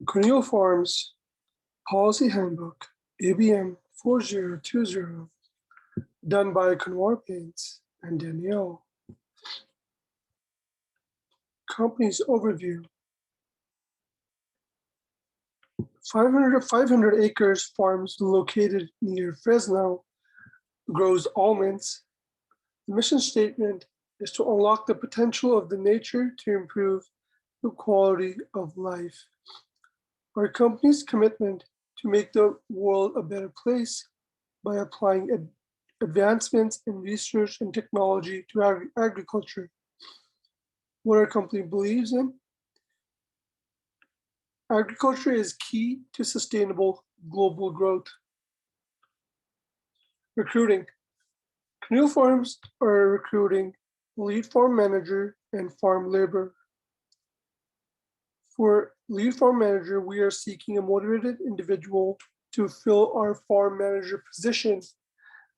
Kuniel Farms Policy Handbook ABM 4020, done by Kuniel Paints and Danielle. Company's overview. 500 acres farms located near Fresno grows almonds. The mission statement is to unlock the potential of the nature to improve the quality of life. Our company's commitment to make the world a better place by applying advancements in research and technology to agriculture. What our company believes in: agriculture is key to sustainable global growth. Recruiting. Kuniel Farms are recruiting lead farm manager and farm labor. For lead farm manager, we are seeking a motivated individual to fill our farm manager position.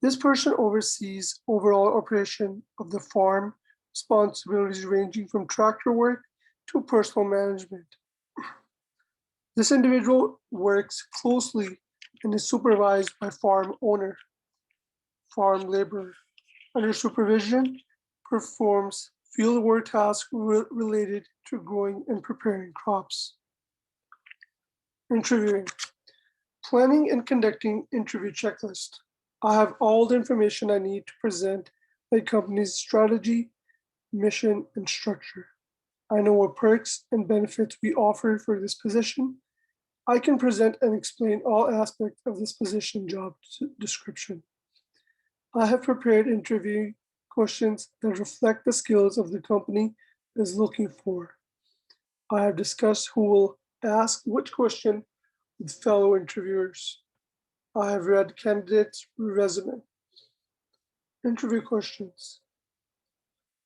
This person oversees overall operation of the farm, responsibilities ranging from tractor work to personal management. This individual works closely and is supervised by farm owner. Farm laborer, under supervision, performs fieldwork tasks related to growing and preparing crops. Interviewing. Planning and conducting interview checklist. I have all the information I need to present the company's strategy, mission, and structure. I know what perks and benefits we offer for this position. I can present and explain all aspects of this position job description. I have prepared interview questions that reflect the skills of the company is looking for. I have discussed who will ask which question with fellow interviewers. I have read candidates' resume. Interview questions.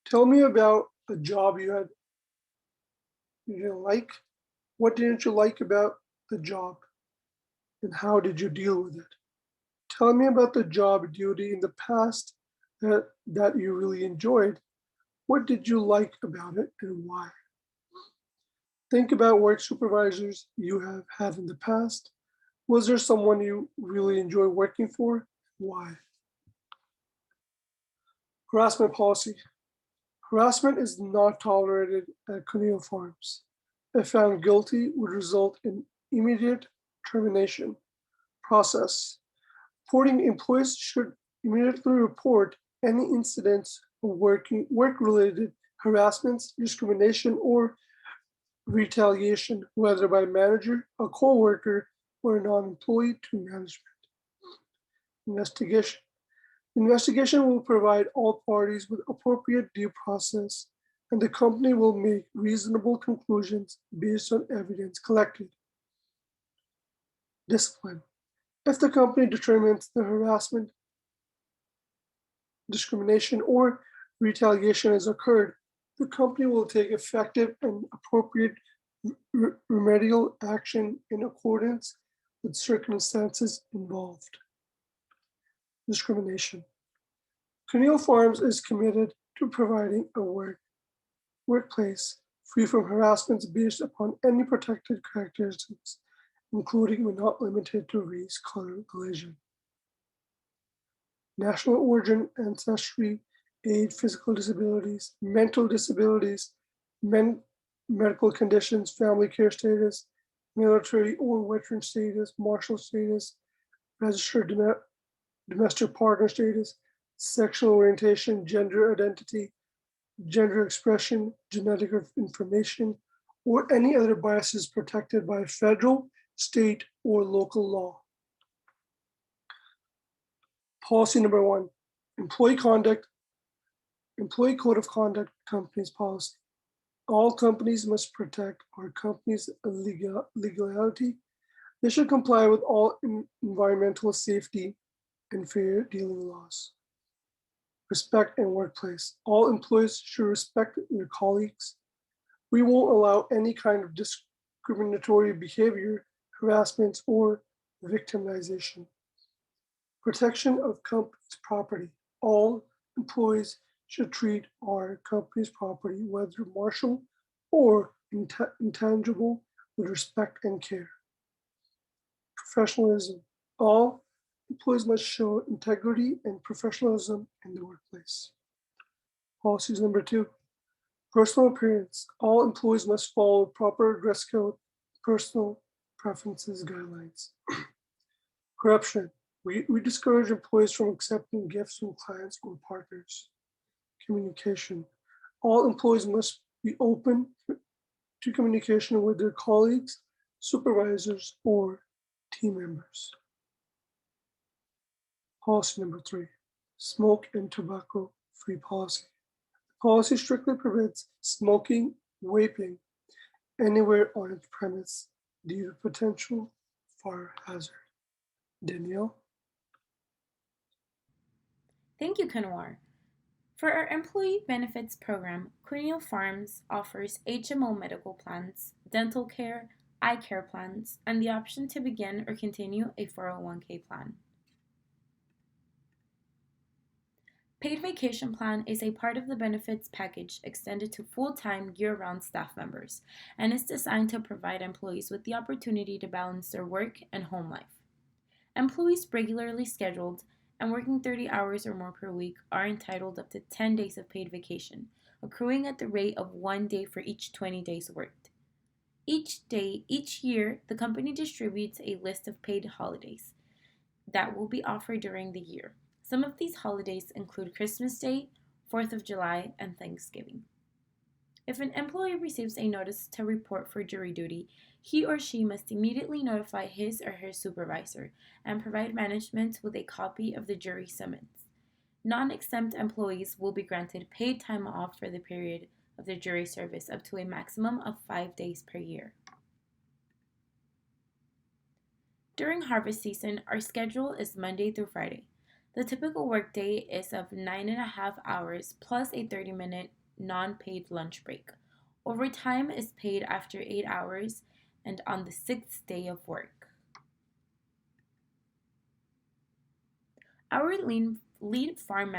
Tell me about a job you didn't like. What didn't you like about the job? And how did you deal with it? Tell me about the job duty in the past that you really enjoyed. What did you like about it and why? Think about work supervisors you have had in the past. Was there someone you really enjoy working for? Why? Harassment policy. Harassment is not tolerated at Kuniel Farms. If found guilty, would result in immediate termination. Process. Reporting employees should immediately report any incidents of work-related harassments, discrimination, or retaliation, whether by manager, a co-worker, or a non-employee, to management. Investigation. Investigation will provide all parties with appropriate due process, and the company will make reasonable conclusions based on evidence collected. Discipline. If the company determines the harassment, discrimination, or retaliation has occurred, the company will take effective and appropriate remedial action in accordance with circumstances involved. Discrimination. Kuniel Farms is committed to providing a workplace free from harassments based upon any protected characteristics, including but not limited to race, color, religion, national origin, ancestry, age, physical disabilities, mental disabilities, medical conditions, family care status, military or veteran status, martial status, registered domestic partner status, sexual orientation, gender identity, gender expression, genetic information, or any other biases protected by federal, state, or local law. Policy number 1, employee code of conduct, company's policy. All companies must protect our company's legality. They should comply with all environmental safety and fair dealing laws. Respect in workplace. All employees should respect their colleagues. We won't allow any kind of discriminatory behavior, harassment, or victimization. Protection of company's property. All employees should treat our company's property, whether martial or intangible, with respect and care. Professionalism. All employees must show integrity and professionalism in the workplace. Policies number 2. Personal appearance. All employees must follow proper dress code, personal preferences guidelines. Corruption. We discourage employees from accepting gifts from clients or partners. Communication. All employees must be open to communication with their colleagues, supervisors, or team members. Policy number 3. Smoke and tobacco free policy. The policy strictly prevents smoking, vaping anywhere on its premise due to potential fire hazard. Danielle? Thank you, Kanwar. For our employee benefits program, Kuniel Farms offers HMO medical plans, dental care, eye care plans, and the option to begin or continue a 401k plan. Paid vacation plan is a part of the benefits package extended to full-time year-round staff members and is designed to provide employees with the opportunity to balance their work and home life. Employees regularly scheduled and working 30 hours or more per week are entitled up to 10 days of paid vacation, accruing at the rate of 1 day for each 20 days worked. Each year, the company distributes a list of paid holidays that will be offered during the year. Some of these holidays include Christmas Day, 4th of July, and Thanksgiving. If an employee receives a notice to report for jury duty, he or she must immediately notify his or her supervisor and provide management with a copy of the jury summons. Non-exempt employees will be granted paid time off for the period of their jury service up to a maximum of 5 days per year. During harvest season, our schedule is Monday through Friday. The typical workday is of 9.5 hours plus a 30-minute non-paid lunch break. Overtime is paid after 8 hours and on the 6th day of work. Our lead farm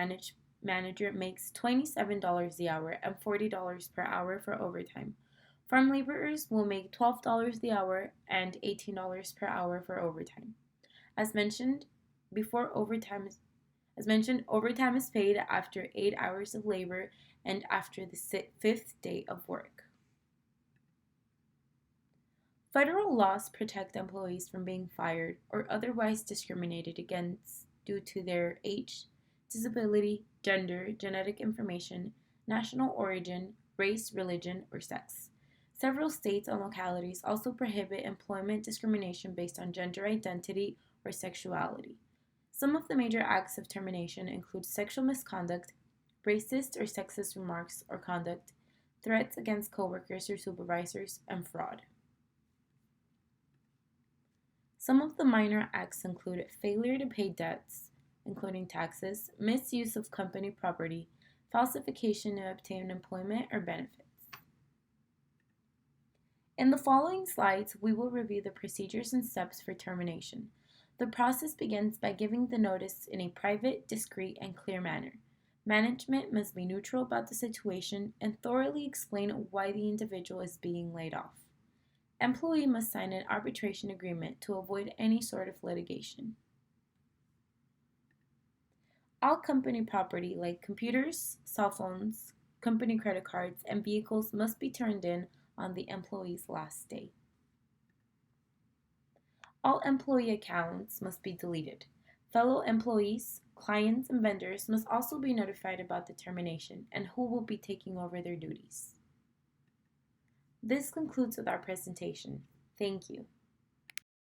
manager makes $27 the hour and $40 per hour for overtime. Farm laborers will make $12 the hour and $18 per hour for overtime. As mentioned, overtime is paid after 8 hours of labor and after the 5th day of work. Federal laws protect employees from being fired or otherwise discriminated against due to their age, disability, gender, genetic information, national origin, race, religion, or sex. Several states and localities also prohibit employment discrimination based on gender identity or sexuality. Some of the major acts of termination include sexual misconduct, racist or sexist remarks or conduct, threats against coworkers or supervisors, and fraud. Some of the minor acts include failure to pay debts, including taxes, misuse of company property, falsification to obtain employment or benefits. In the following slides, we will review the procedures and steps for termination. The process begins by giving the notice in a private, discreet, and clear manner. Management must be neutral about the situation and thoroughly explain why the individual is being laid off. Employee must sign an arbitration agreement to avoid any sort of litigation. All company property like computers, cell phones, company credit cards, and vehicles must be turned in on the employee's last day. All employee accounts must be deleted. Fellow employees, clients, and vendors must also be notified about the termination and who will be taking over their duties. This concludes with our presentation. Thank you.